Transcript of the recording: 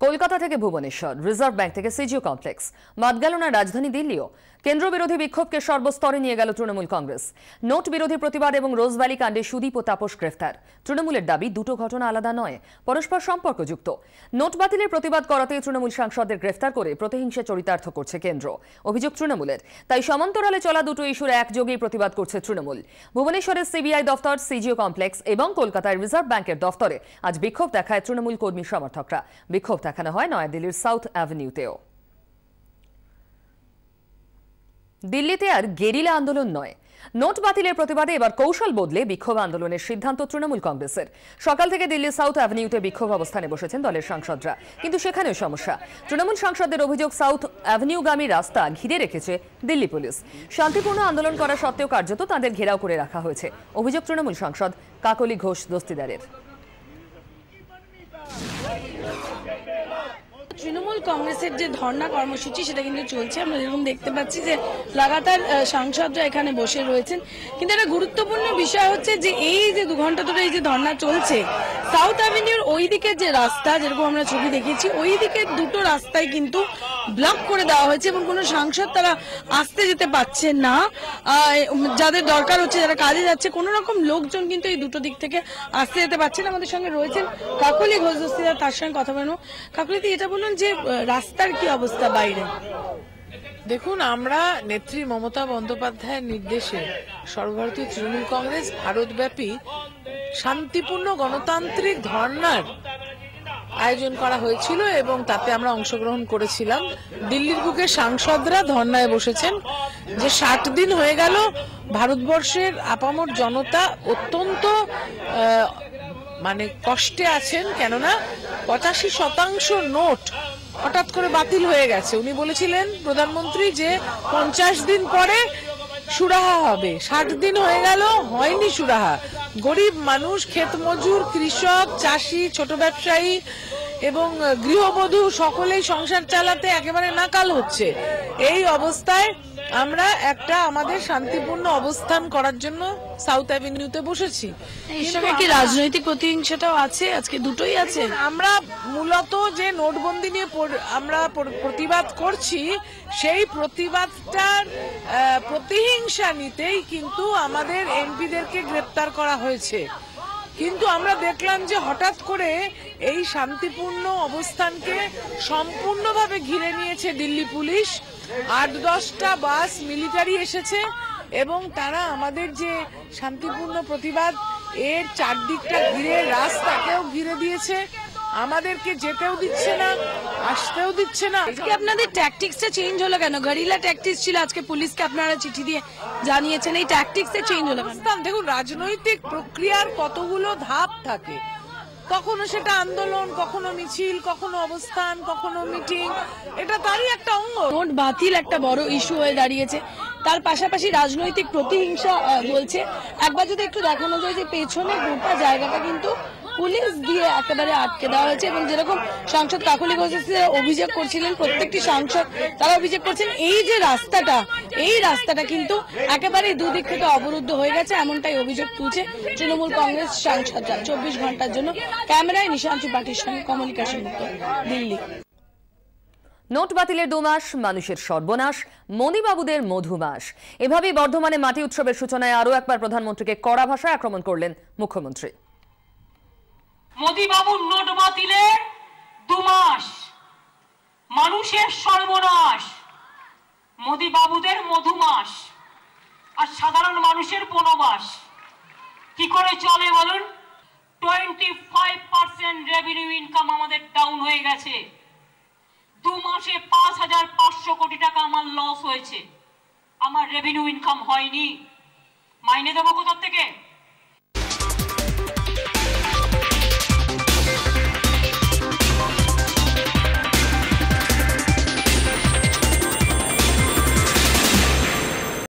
কলকাতা থেকে Bhubaneswar, reserve bank থেকে CGO complex, বাদ গেল না রাজধানী দিল্লিও। কেন্দ্র বিরোধী বিক্ষোভকে সর্বস্তরে নিয়ে গেল তৃণমূল কংগ্রেস। নোট বিরোধী প্রতিবাদ এবং রোজভ্যালি কাণ্ডে সুদীপ ও তাপস গ্রেফতার। তৃণমূলের দাবি দুটো ঘটনা আলাদা নয়, পরস্পর সম্পর্কযুক্ত। নোট বাতিলের প্রতিবাদ করাতে তৃণমূল সাংসদদের গ্রেফতার করে প্রতিহিংসা চরিতার্থ করছে কেন্দ্র, অভিযোগ তৃণমূলের। তাই সমান্তরালে চলা দুটো ইস্যুর একযোগেই প্রতিবাদ করছে তৃণমূল। ভুবনেশ্বরের সিবিআই দফতর, সিজিও কমপ্লেক্স এবং কলকাতায় রিজার্ভ ব্যাংকের দফতরে আজ বিক্ষোভ দেখায় তৃণমূল কর্মী সমর্থকরা। বিক্ষোভ দেখানো হয় নয়াদিল্লির সাউথ অ্যাভিনিউতেও। দিল্লিতে আর গেরিলা আন্দোলন নয়, নোট বাতিলের প্রতিবাদে এবার কৌশল বদলে বিক্ষোভ আন্দোলনের সিদ্ধান্ত তৃণমূল কংগ্রেসের। সকাল থেকে দিল্লির সাউথ অ্যাভিনিউতে বিক্ষোভ অবস্থানে বসেছেন দলের সাংসদরা, কিন্তু সেখানেও সমস্যা। তৃণমূল সাংসদদের অভিযোগ, সাউথ অ্যাভিনিউগামী রাস্তা ঘিরে রেখেছে দিল্লি পুলিশ। শান্তিপূর্ণ আন্দোলন করা সত্ত্বেও কার্যত তাদের ঘেরাও করে রাখা হয়েছে, অভিযোগ তৃণমূল সাংসদ কাকলি ঘোষ দস্তিদারের। তৃণমূল কংগ্রেসের যে ধর্ণা কর্মসূচি সেটা কিন্তু চলছে। আমরা যেরকম দেখতে পাচ্ছি যে লাগাতার সাংসদরা এখানে বসে রয়েছেন, কিন্তু একটা গুরুত্বপূর্ণ বিষয় হচ্ছে যে এই যে 2 ঘন্টা ধরে এই যে ধর্ণা চলছে, সাউথ অ্যাভিনিউর ওই দিকের যে রাস্তা, যেরকম আমরা ছবি দেখিয়েছি, ওই দিকের দুটো রাস্তায় কিন্তু ব্লক করে দেওয়া হয়েছে এবং কোনো সাংসদ তারা আসতে যেতে পারছেন না। যাদের দরকার হচ্ছে, যারা কাজে যাচ্ছে, কোনো রকম লোকজন কিন্তু এই দুটো দিক থেকে আসতে যেতে পারছেন। আমাদের সঙ্গে রয়েছেন কাকলি ঘোষ দস্তিদার, তার সঙ্গে কথা বলবো। কাকলিদি, এটা বলুন যে রাস্তার কি অবস্থা বাইরে? দেখুন, আমরা নেত্রী মমতা বন্দ্যোপাধ্যায়ের নির্দেশে সর্বভারতীয় তৃণমূল কংগ্রেস ভারতব্যাপী শান্তিপূর্ণ গণতান্ত্রিক ধর্নার আয়োজন করা হয়েছিল এবং তাতে আমরা অংশগ্রহণ করেছিলাম। দিল্লির বুকে সাংসদরা ধর্নায় বসেছেন। যে 60 দিন হয়ে গেল ভারতবর্ষের আপামর জনতা অত্যন্ত কষ্টে আছেন, কেননা 85% নোট হঠাৎ করে বাতিল হয়ে গেছে। উনি বলেছিলেন, প্রধানমন্ত্রী, যে 50 দিন পরে সুরাহা হবে। 60 দিন হয়ে গেল, হয়নি সুরাহা। গরিব মানুষ, ক্ষেত মজুর, কৃষক, চাষি, ছোট ব্যবসায়ী এবং গৃহবধূ সকলেই সংসার চালাতে একেবারে নাকাল হচ্ছে। এই অবস্থায় আমরা একটা আমাদের শান্তিপূর্ণ অবস্থান করার জন্য সাউথ অ্যাভিনিউতে বসেছি। এর সঙ্গে কি রাজনৈতিক প্রতিহিংসাটাও আছে? আজকে দুটোই আছে। আমরা মূলত যে নোটবন্দি নিয়ে আমরা প্রতিবাদ করছি, সেই প্রতিবাদটার প্রতিহিংসা নিতেই কিন্তু আমাদের এমপিদেরকে গ্রেপ্তার করা হয়েছে। কিন্তু আমরা দেখলাম যে হঠাৎ করে এই শান্তিপূর্ণ অবস্থানকে সম্পূর্ণভাবে ঘিরে নিয়েছে দিল্লি পুলিশ। 8-10টা বাস মিলিটারি এসেছে এবং তারা আমাদের যে শান্তিপূর্ণ প্রতিবাদ এর চারদিকটা ঘিরে, রাস্তাকেও ঘিরে দিয়েছে। আমাদেরকে যেতেও দিচ্ছে না, আসতেও দিচ্ছে না। আজকে আপনাদের ট্যাকটিক্সটা চেঞ্জ হলো কেন? গরিলা ট্যাকটিক্স ছিল, আজকে পুলিশকে আপনারা চিঠি দিয়ে জানিয়েছেন, এই ট্যাকটিক্সটা চেঞ্জ হলো কেন? দেখুন, রাজনৈতিক প্রক্রিয়ার কতগুলো ধাপ থাকে। কখনো সেটা আন্দোলন, কখনো মিছিল, কখনো অবস্থান, কখনো মিটিং, এটা তারই একটা অঙ্গ। নোট বাতিল একটা বড় ইস্যু হয়ে দাঁড়িয়েছে, তার পাশাপাশি রাজনৈতিক প্রতিহিংসা বলছে। একবার যদি একটু দেখানো যায় যে পেছনে গোটা জায়গাটা কিন্তু পুলিশ দিয়ে একেবারে আটকে দেওয়া হয়েছে এবং যেরকম সাংসদ কাকলি ঘোষ অভিযোগ করছিলেন, প্রত্যেকটি সাংসদ তারা অভিযোগ করছেন এই যে রাস্তাটা, এই রাস্তাটা কিন্তু একেবারে দুদিক থেকে অবরুদ্ধ হয়ে গেছে, এমনটাই অভিযোগ তুলছে তৃণমূল কংগ্রেস সাংসদরা। 24 ঘন্টার জন্য ক্যামেরায় নিশান্ত ত্রিপাঠীর সঙ্গে কমলিকা সেনগুপ্ত, দিল্লি। নোট বাতিলের 2 মাস, মানুষের সর্বনাশ, মণিবাবুদের মধুমাস। এভাবেই বর্ধমানে মাটি উৎসবের সূচনায় আরও একবার প্রধানমন্ত্রীকে কড়া ভাষায় আক্রমণ করলেন মুখ্যমন্ত্রী। মোদিবাবুর নোট বাতিলের 2 মাস, মানুষের সর্বনাশ, মোদিবাবুদের মধুমাস আর সাধারণ মানুষের বনবাস। কি করে চলে বলুন? 25% রেভিনিউ ইনকাম আমাদের ডাউন হয়ে গেছে। 2 মাসে 5500 কোটি টাকা আমার লস হয়েছে। আমার রেভিনিউ ইনকাম হয়নি। মাইনে দেবো কোথা থেকে?